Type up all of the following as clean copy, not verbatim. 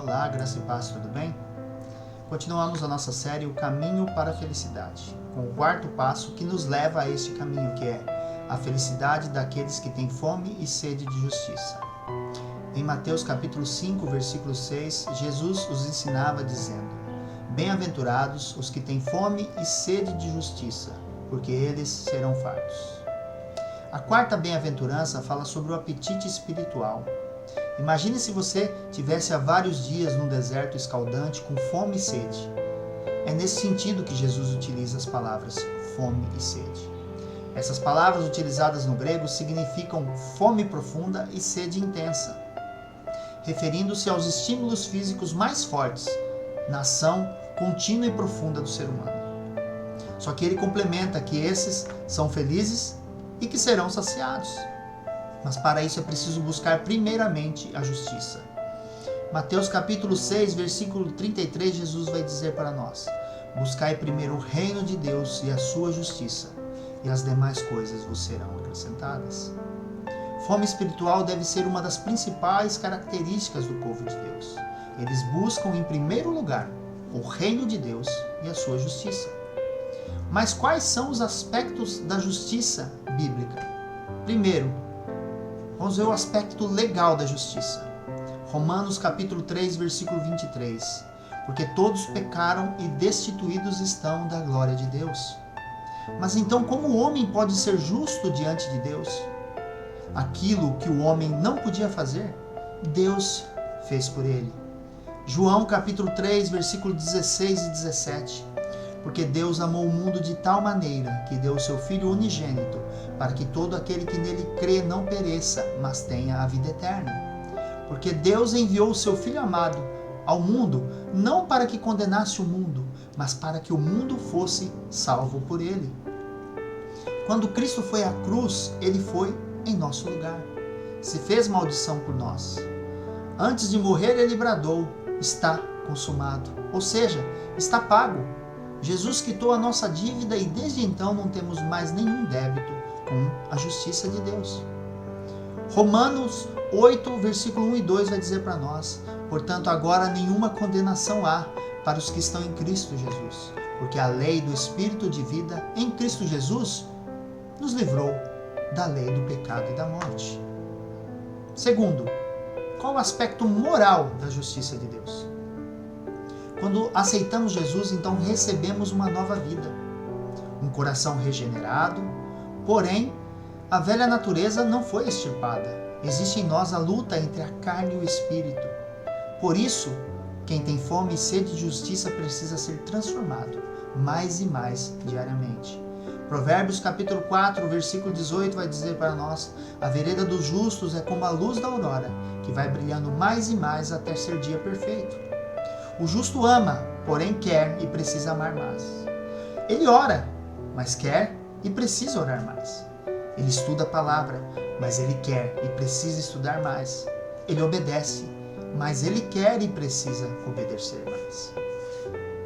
Olá, graça e paz, tudo bem? Continuamos a nossa série O Caminho para a Felicidade, com o quarto passo que nos leva a este caminho, que é a felicidade daqueles que têm fome e sede de justiça. Em Mateus capítulo 5, versículo 6, Jesus os ensinava dizendo: Bem-aventurados os que têm fome e sede de justiça, porque eles serão fartos. A quarta bem-aventurança fala sobre o apetite espiritual. Imagine se você tivesse há vários dias num deserto escaldante com fome e sede. É nesse sentido que Jesus utiliza as palavras fome e sede. Essas palavras utilizadas no grego significam fome profunda e sede intensa, referindo-se aos estímulos físicos mais fortes na ação contínua e profunda do ser humano. Só que ele complementa que esses são felizes e que serão saciados. Mas para isso é preciso buscar primeiramente a justiça. Mateus capítulo 6, versículo 33, Jesus vai dizer para nós: Buscai primeiro o reino de Deus e a sua justiça, e as demais coisas vos serão acrescentadas. Fome espiritual deve ser uma das principais características do povo de Deus. Eles buscam em primeiro lugar o reino de Deus e a sua justiça. Mas quais são os aspectos da justiça bíblica? Primeiro, vamos ver o aspecto legal da justiça. Romanos capítulo 3, versículo 23. Porque todos pecaram e destituídos estão da glória de Deus. Mas então como o homem pode ser justo diante de Deus? Aquilo que o homem não podia fazer, Deus fez por ele. João capítulo 3, versículo 16 e 17. Porque Deus amou o mundo de tal maneira que deu o seu Filho unigênito, para que todo aquele que nele crê não pereça, mas tenha a vida eterna. Porque Deus enviou o seu Filho amado ao mundo, não para que condenasse o mundo, mas para que o mundo fosse salvo por ele. Quando Cristo foi à cruz, ele foi em nosso lugar. Se fez maldição por nós. Antes de morrer, ele bradou: está consumado. Ou seja, está pago. Jesus quitou a nossa dívida e desde então não temos mais nenhum débito com a justiça de Deus. Romanos 8, versículo 1 e 2 vai dizer para nós: Portanto, agora nenhuma condenação há para os que estão em Cristo Jesus, porque a lei do Espírito de vida em Cristo Jesus nos livrou da lei do pecado e da morte. Segundo, qual o aspecto moral da justiça de Deus? Quando aceitamos Jesus, então recebemos uma nova vida, um coração regenerado, porém, a velha natureza não foi extirpada. Existe em nós a luta entre a carne e o espírito. Por isso, quem tem fome e sede de justiça precisa ser transformado, mais e mais diariamente. Provérbios capítulo 4, versículo 18 vai dizer para nós: A vereda dos justos é como a luz da aurora, que vai brilhando mais e mais até ser dia perfeito. O justo ama, porém quer e precisa amar mais. Ele ora, mas quer e precisa orar mais. Ele estuda a palavra, mas ele quer e precisa estudar mais. Ele obedece, mas ele quer e precisa obedecer mais.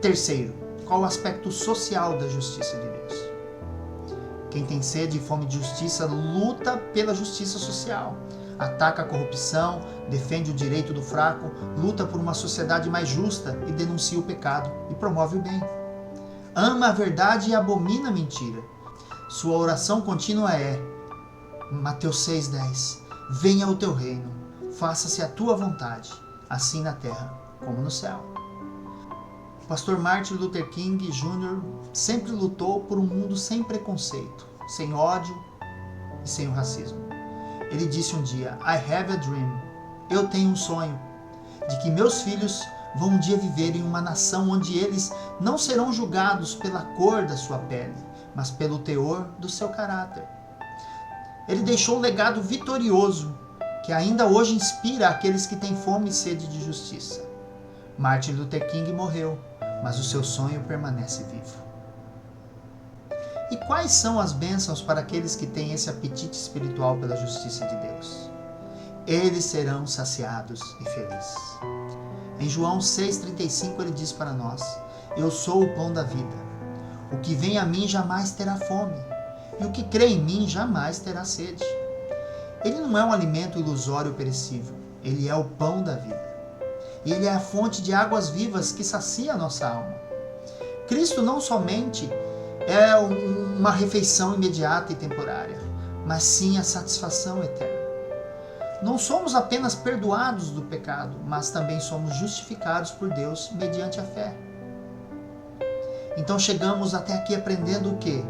Terceiro, qual o aspecto social da justiça de Deus? Quem tem sede e fome de justiça luta pela justiça social. Ataca a corrupção, defende o direito do fraco, luta por uma sociedade mais justa e denuncia o pecado e promove o bem. Ama a verdade e abomina a mentira. Sua oração contínua é Mateus 6,10: Venha o teu reino, faça-se a tua vontade, assim na terra como no céu. O pastor Martin Luther King Jr. sempre lutou por um mundo sem preconceito, sem ódio e sem o racismo. Ele disse um dia: I have a dream. Eu tenho um sonho de que meus filhos vão um dia viver em uma nação onde eles não serão julgados pela cor da sua pele, mas pelo teor do seu caráter. Ele deixou um legado vitorioso que ainda hoje inspira aqueles que têm fome e sede de justiça. Martin Luther King morreu, mas o seu sonho permanece vivo. E quais são as bênçãos para aqueles que têm esse apetite espiritual pela justiça de Deus? Eles serão saciados e felizes. Em João 6,35 ele diz para nós: Eu sou o pão da vida. O que vem a mim jamais terá fome, e o que crê em mim jamais terá sede. Ele não é um alimento ilusório ou perecível, ele é o pão da vida. Ele é a fonte de águas vivas que sacia a nossa alma. Cristo não somente é uma refeição imediata e temporária, mas sim a satisfação eterna. Não somos apenas perdoados do pecado, mas também somos justificados por Deus mediante a fé. Então chegamos até aqui aprendendo o quê?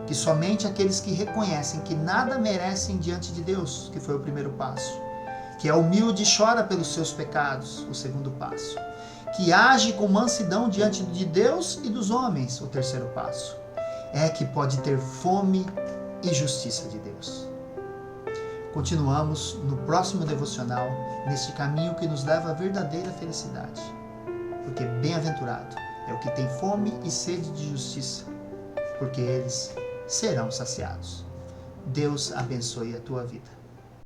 Que somente aqueles que reconhecem que nada merecem diante de Deus, que foi o primeiro passo, que é humilde e chora pelos seus pecados, o segundo passo, que age com mansidão diante de Deus e dos homens, o terceiro passo, é que pode ter fome e justiça de Deus. Continuamos no próximo devocional, neste caminho que nos leva à verdadeira felicidade. Porque bem-aventurado é o que tem fome e sede de justiça, porque eles serão saciados. Deus abençoe a tua vida.